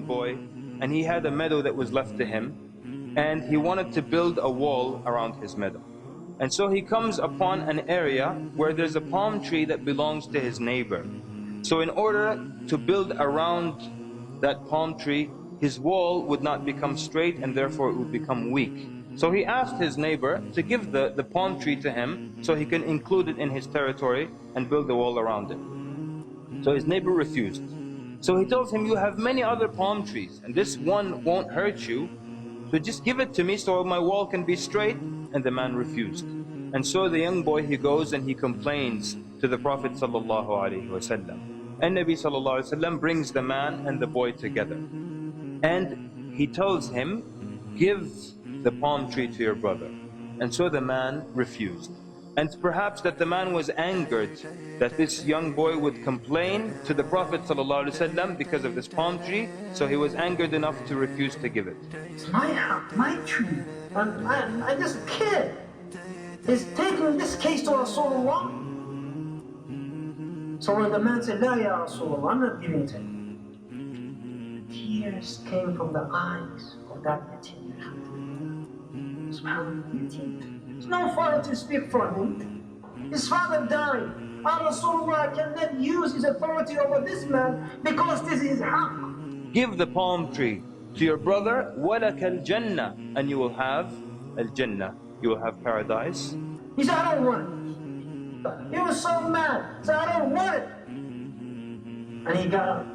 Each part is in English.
young boy, and he had a meadow that was left to him, and he wanted to build a wall around his meadow. And so he comes upon an area where there's a palm tree that belongs to his neighbor. So in order to build around that palm tree, his wall would not become straight, and therefore it would become weak. So he asked his neighbor to give the palm tree to him so he can include it in his territory and build a wall around it. So his neighbor refused. So he tells him, you have many other palm trees and this one won't hurt you, so just give it to me so my wall can be straight. And the man refused. And so the young boy, he goes and he complains to the Prophet sallallahu alaihi wasallam. And Nabi sallallahu alaihi wasallam brings the man and the boy together. And he tells him, give the palm tree to your brother. And so the man refused. And perhaps that the man was angered that this young boy would complain to the Prophet ﷺ because of this palm tree, so he was angered enough to refuse to give it. It's my house, my tree, and I'm just a kid. He's taking this case to Rasulullah. So when the man said, La ya Rasulullah, I'm not giving it to him, tears came from the eyes of that yatim. There's no father to speak for him. His father died. Rasulullah cannot use his authority over this man because this is haqq. Give the palm tree to your brother, وَلَكَ الْجَنَّةِ, and you will have al-Jannah, you will have paradise. He said, I don't want it. He was so mad, he said, I don't want it. And he got up.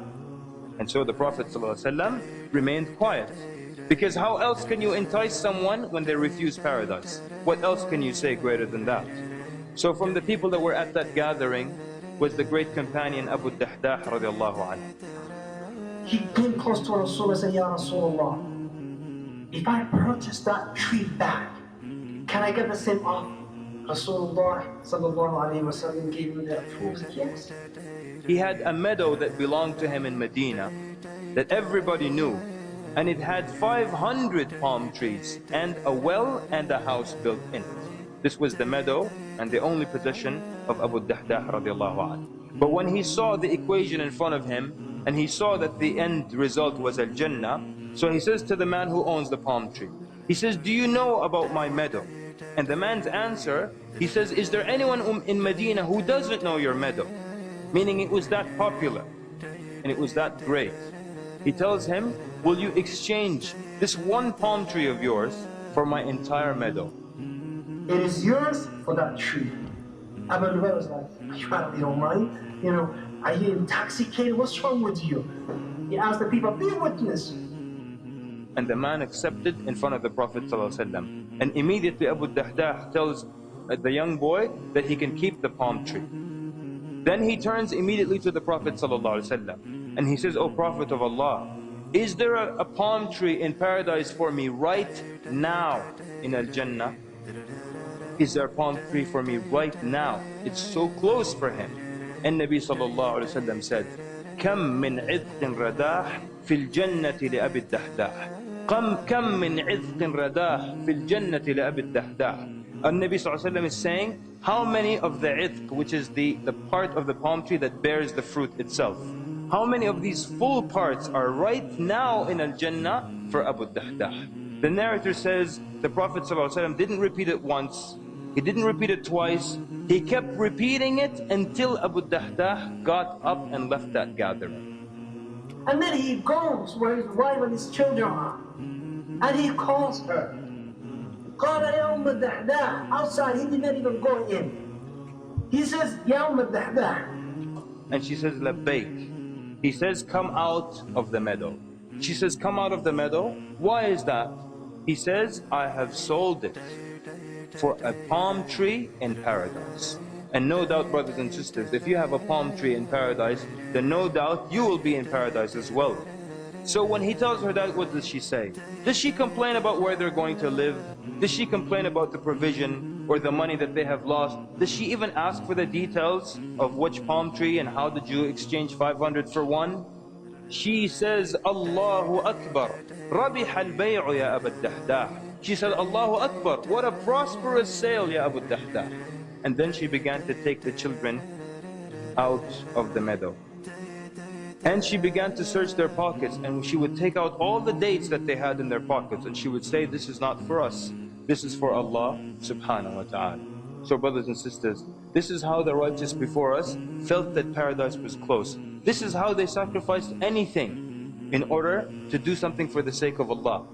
And so the Prophet ﷺ remained quiet. Because how else can you entice someone when they refuse paradise? What else can you say greater than that? So from the people that were at that gathering was the great companion Abu Dahdah radiallahu anhu. He came close to Rasulullah and said, Ya Rasulullah, if I purchase that tree back, can I get the same offer? Rasulullah sallallahu alayhi wa sallam gave him the approval, yes. He had a meadow that belonged to him in Medina that everybody knew. And it had 500 palm trees and a well and a house built in it. This was the meadow and the only possession of Abu Dahdah radiallahu anhu. But when he saw the equation in front of him and he saw that the end result was al-Jannah, so he says to the man who owns the palm tree, he says, do you know about my meadow? And the man's answer, he says, is there anyone in Medina who doesn't know your meadow? Meaning it was that popular and it was that great. He tells him, will you exchange this one palm tree of yours for my entire meadow? It is yours for that tree. Abu Bakr was like, you out of your mind? You know, are you intoxicated? What's wrong with you? He asked the people, be a witness. And the man accepted in front of the Prophet ﷺ. And immediately Abu Dahdah tells the young boy that he can keep the palm tree. Then he turns immediately to the Prophet ﷺ. And he says, O Prophet of Allah, is there a palm tree in paradise for me right now in Al-Jannah? Is there a palm tree for me right now? It's so close for him. And Nabi sallallahu alayhi wa sallam said, كم من عذق رداح في الجنة لأبي الدحداح كم من عذق رداح في الجنة لأبي الدحداح. And Nabi sallallahu alayhi wa sallam is saying, how many of the idq, which is the part of the palm tree that bears the fruit itself, how many of these full parts are right now in Al-Jannah for Abu Dahdah? The narrator says the Prophet ﷺ didn't repeat it once, he didn't repeat it twice, he kept repeating it until Abu Dahdah got up and left that gathering. And then he goes where his wife and his children are, and he calls her. قال يا أم الدحداح. Outside, he didn't even go in. He says, يا أم الدحداح. And she says, لبيك. He says, come out of the meadow. She says, come out of the meadow. Why is that? He says, I have sold it for a palm tree in paradise. And no doubt, brothers and sisters, if you have a palm tree in paradise, then no doubt you will be in paradise as well. So when he tells her that, what does she say? Does she complain about where they're going to live? Does she complain about the provision or the money that they have lost? Does she even ask for the details of which palm tree and how did you exchange 500 for one? She says, Allahu Akbar, Rabih al-bay'u ya Abu Dahdah. She said, Allahu Akbar, what a prosperous sale, ya Abu Dahdah. And then she began to take the children out of the meadow. And she began to search their pockets, and she would take out all the dates that they had in their pockets, and she would say, this is not for us, this is for Allah subhanahu wa ta'ala. So brothers and sisters, this is how the righteous before us felt that paradise was close. This is how they sacrificed anything in order to do something for the sake of Allah.